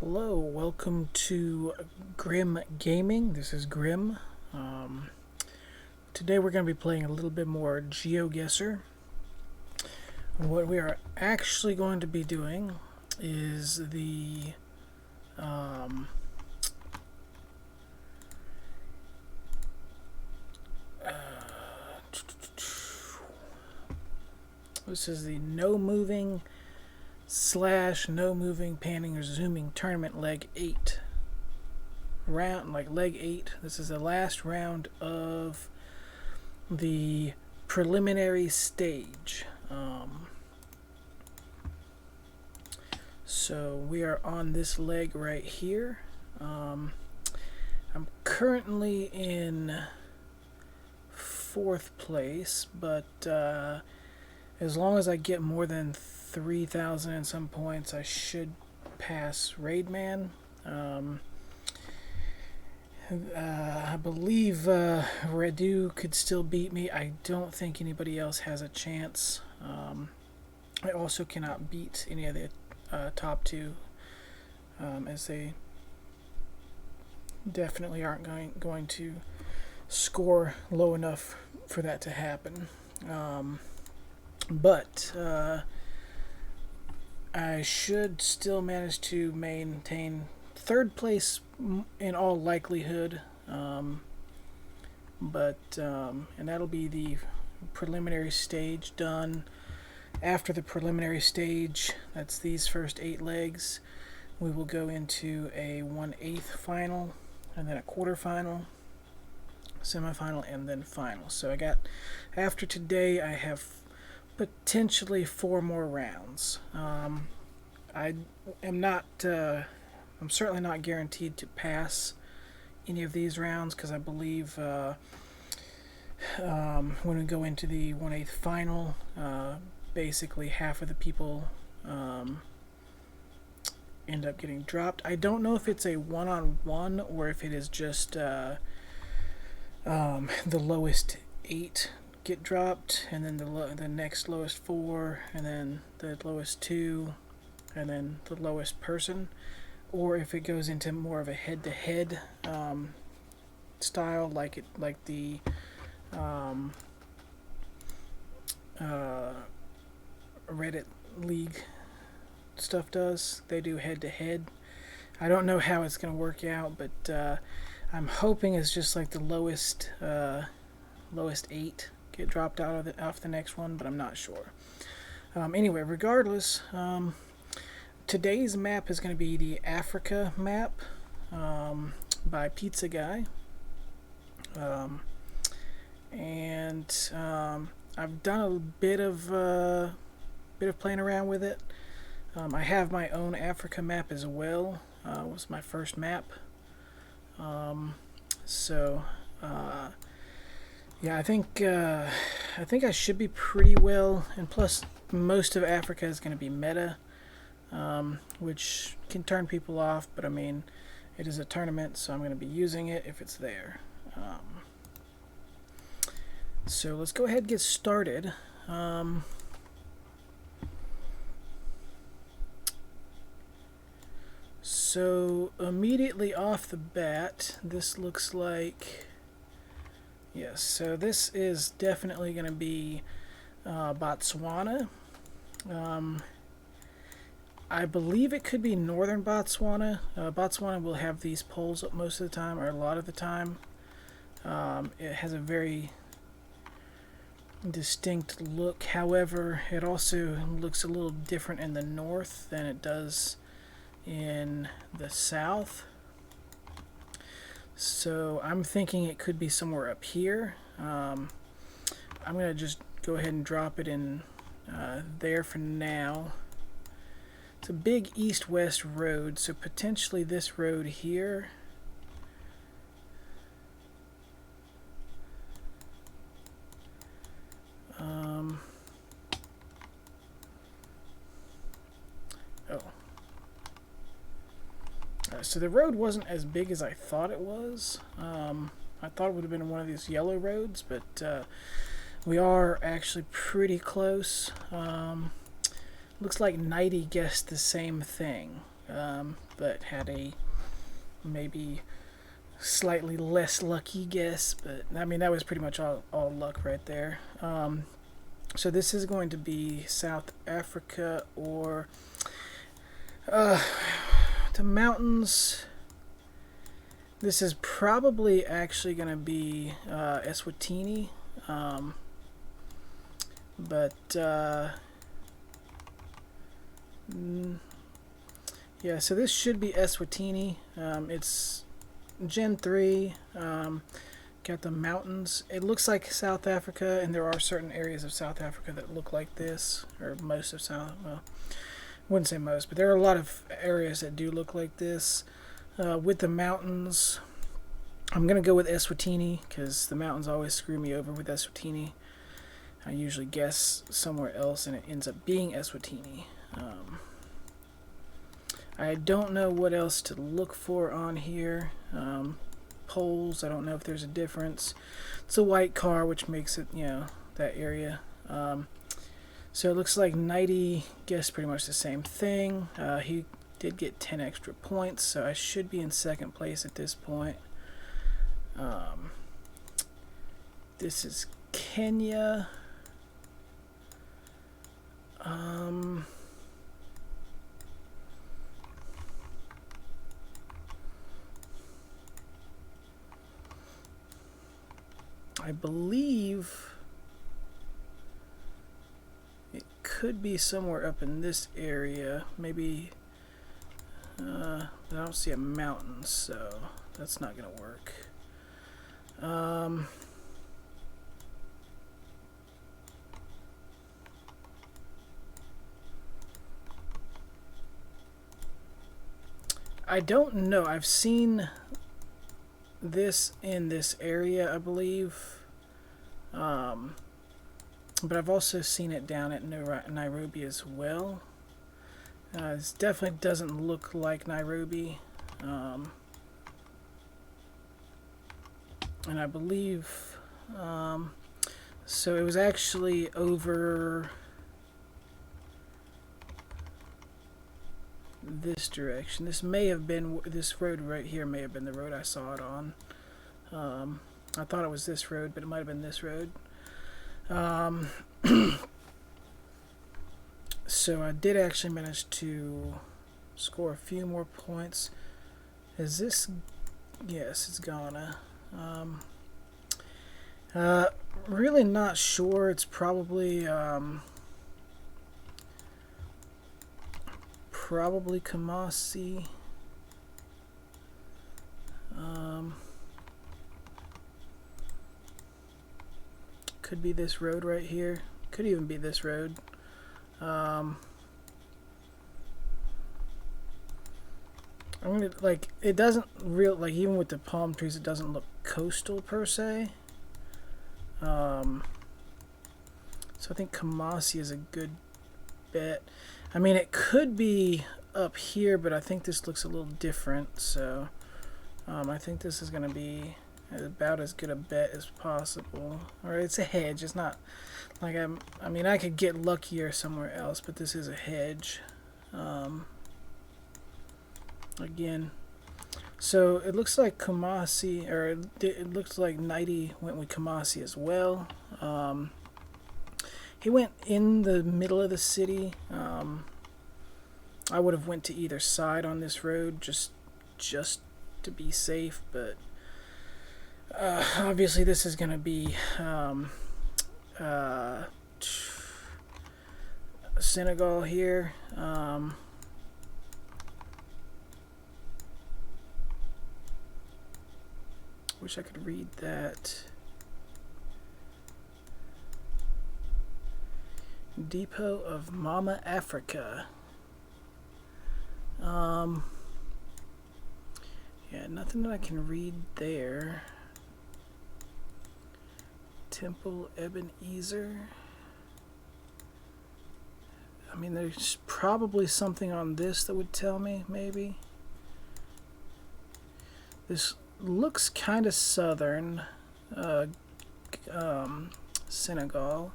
Hello, welcome to Grim Gaming. This is Grim. Today we're going to be playing a little bit more GeoGuessr. What we are actually going to be doing is this is the no moving / no moving panning or zooming tournament leg 8 round, like leg 8. This is the last round of the preliminary stage. So we are on this leg right here. I'm currently in 4th place, but as long as I get more than 3,000 and some points, I should pass Raidman. I believe Redu could still beat me. I don't think anybody else has a chance. I also cannot beat any of the top two, as they definitely aren't going to score low enough for that to happen. But I should still manage to maintain 3rd place in all likelihood, and that'll be the preliminary stage done. After the preliminary stage, that's these first 8 legs, we will go into a 1/8 final, and then a quarterfinal, semifinal, and then final. So after today, I have potentially 4 more rounds. I'm certainly not guaranteed to pass any of these rounds, because I believe when we go into the 1/8 final, basically half of the people end up getting dropped. I don't know if it's a one-on-one or if it is just the lowest 8 get dropped, and then the next lowest 4, and then the lowest 2, and then the lowest person, or if it goes into more of a head-to-head style, like the Reddit League stuff does. They do head-to-head. I don't know how it's going to work out, but I'm hoping it's just like the lowest 8 get dropped off the next one, but I'm not sure. Anyway, regardless, today's map is going to be the Africa map by PizzaGuy, and I've done a bit of playing around with it. I have my own Africa map as well. It was my first map, yeah, I think I should be pretty well, and plus most of Africa is going to be meta, which can turn people off, but I mean, it is a tournament, so I'm going to be using it if it's there. So let's go ahead and get started. So immediately off the bat, this looks like, yes, so this is definitely going to be Botswana. I believe it could be northern Botswana. Botswana will have these poles up most of the time, or a lot of the time. It has a very distinct look. However, it also looks a little different in the north than it does in the south. So I'm thinking it could be somewhere up here. I'm going to just go ahead and drop it in there for now. It's a big east-west road, so potentially this road here. So the road wasn't as big as I thought it was. I thought it would have been one of these yellow roads, but we are actually pretty close. Looks like Nighty guessed the same thing. but had a maybe slightly less lucky guess. But I mean, that was pretty much all luck right there. So this is going to be South Africa or the mountains. This is probably actually going to be Eswatini, but yeah, so this should be Eswatini. It's Gen 3. Got the mountains. It looks like South Africa, and there are certain areas of South Africa that look like this, or most of South. Well, I wouldn't say most, but there are a lot of areas that do look like this. With the mountains, I'm going to go with Eswatini because the mountains always screw me over with Eswatini. I usually guess somewhere else and it ends up being Eswatini. I don't know what else to look for on here. Poles, I don't know if there's a difference. It's a white car, which makes it, that area. So it looks like Nighty guessed pretty much the same thing. He did get 10 extra points, so I should be in second place at this point. This is Kenya. I believe it could be somewhere up in this area, maybe. I don't see a mountain, so that's not gonna work. I don't know. I've seen this in this area, I believe, but I've also seen it down at Nairobi as well. This definitely doesn't look like Nairobi, and I believe so it was actually over this direction. This may have been, this road right here may have been the road I saw it on. I thought it was this road, but it might have been this road. So I did actually manage to score a few more points. Is this? Yes, it's Ghana. Really not sure. It's probably Kamasi. Could be this road right here. Could even be this road. I'm gonna, like, it doesn't even with the palm trees, it doesn't look coastal per se. So I think Kamasi is a good bet. I mean, it could be up here, but I think this looks a little different. So I think this is gonna be about as good a bet as possible. Or it's a hedge. It's not like I mean, I could get luckier somewhere else, but this is a hedge. Again, so it looks like Kamasi, or it looks like Nighty went with Kamasi as well. He went in the middle of the city. I would have went to either side on this road just to be safe, but obviously this is going to be Senegal here. Wish I could read that. Depot of Mama Africa. Yeah, nothing that I can read there. Temple Ebenezer. I mean, there's probably something on this that would tell me, maybe. This looks kind of southern. Senegal.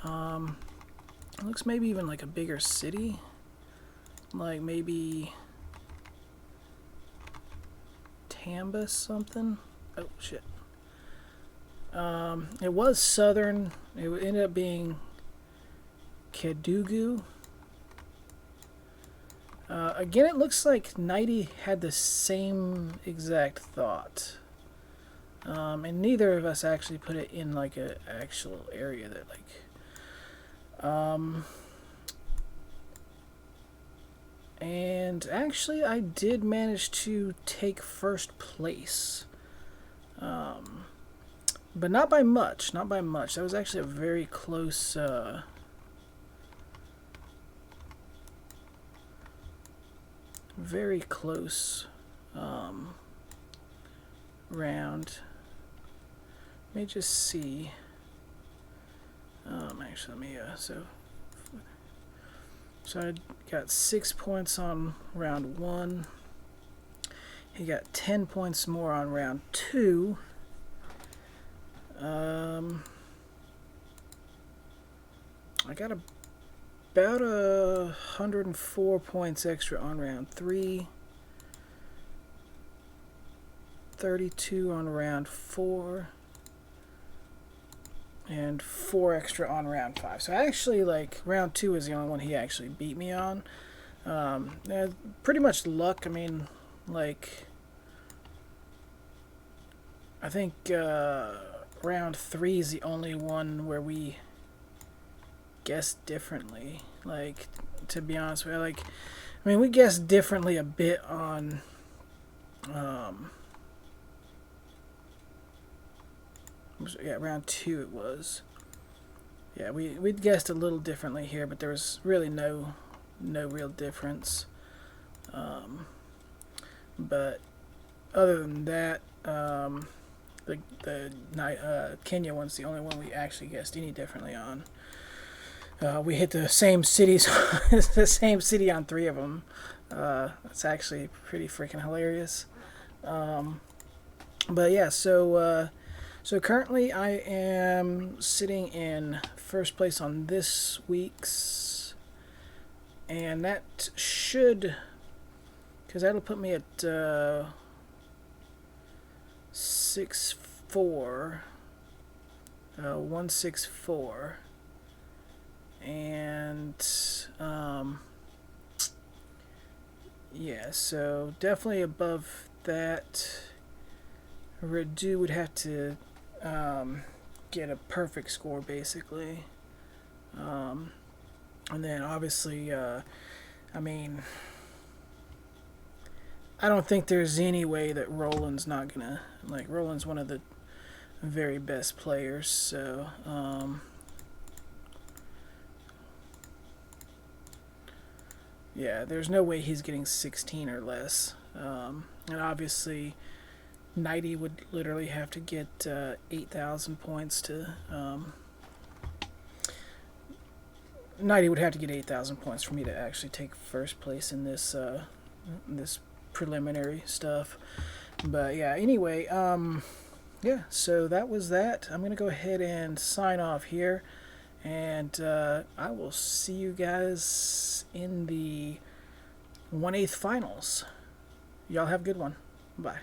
It looks maybe even like a bigger city. like maybe Tamba something. Oh shit. It was southern. It ended up being Kedugu. Again, it looks like Nighty had the same exact thought. And neither of us actually put it in like an actual area that like... and actually I did manage to take first place. But not by much, not by much. That was actually a very close, very close, round. Let me just see. Actually, let me, so I got 6 points on round 1. He got 10 points more on round 2. I got about 104 points extra on round 3. 32 on round 4. And 4 extra on round 5. So actually, like, round 2 is the only one he actually beat me on. Pretty much luck. I mean, like, I think round 3 is the only one where we guessed differently. Like, to be honest with you, like, I mean, we guessed differently a bit on yeah, round 2 it was. Yeah, we'd guessed a little differently here, but there was really no real difference. But other than that, the Kenya one's the only one we actually guessed any differently on. We hit the same cities, the same city on 3 of them. It's actually pretty freaking hilarious. But yeah, so currently I am sitting in first place on this week's, and that should, because that'll put me at 164, and yeah, so definitely above that. Redu would have to get a perfect score basically, and then obviously I mean, I don't think there's any way that Roland's not gonna, like, Roland's one of the very best players, so yeah, there's no way he's getting 16 or less, and obviously Nighty would literally have to get 8,000 points to Nighty would have to get 8,000 points for me to actually take first place in this this preliminary stuff. But yeah, anyway, yeah, so that was that. I'm gonna go ahead and sign off here, and I will see you guys in the 1/8 finals. Y'all have a good one. Bye.